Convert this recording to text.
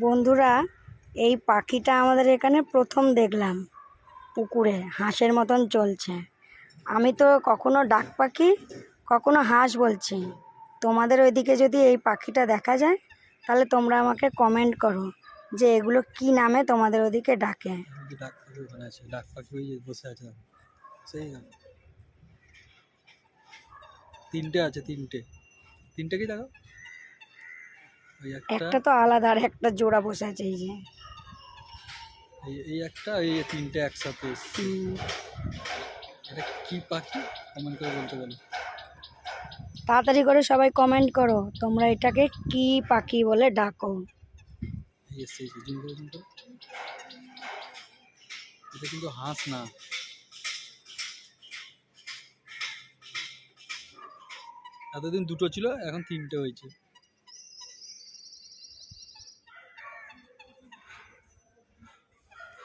বন্ধুরা, এই পাখিটা আমাদের এখানে প্রথম দেখলাম। পুকুরে হাঁসের মতন চলছে। আমি তো কখনো ডাক পাখি, কখনো হাঁস বলছি। তোমাদের ওইদিকে যদি এই পাখিটা দেখা যায় তাহলে তোমরা আমাকে কমেন্ট করো যে এগুলো কি নামে তোমাদের ওদিকে ডাকে। ডাক পাখি ওখানে আছে, ডাক পাখি ওই বসে আছে, সেই না, তিনটে আছে, তিনটে কি দেখো, ওই একটা তো আলাদা, আর একটা জোড়া বসে আছে। এই যে এই একটা, এই তিনটে একসাথে এসছে। এটা কি পাখি কমেন্ট করে বলতে বলো। তাড়াতাড়ি করে সবাই কমেন্ট করো তোমরা এটাকে কি পাখি বলে ডাকো। এই এসছে, জুম করে জুম করে। এটা কিন্তু হাঁস না, এতদিন দুটো ছিল, এখন তিনটে হয়েছে।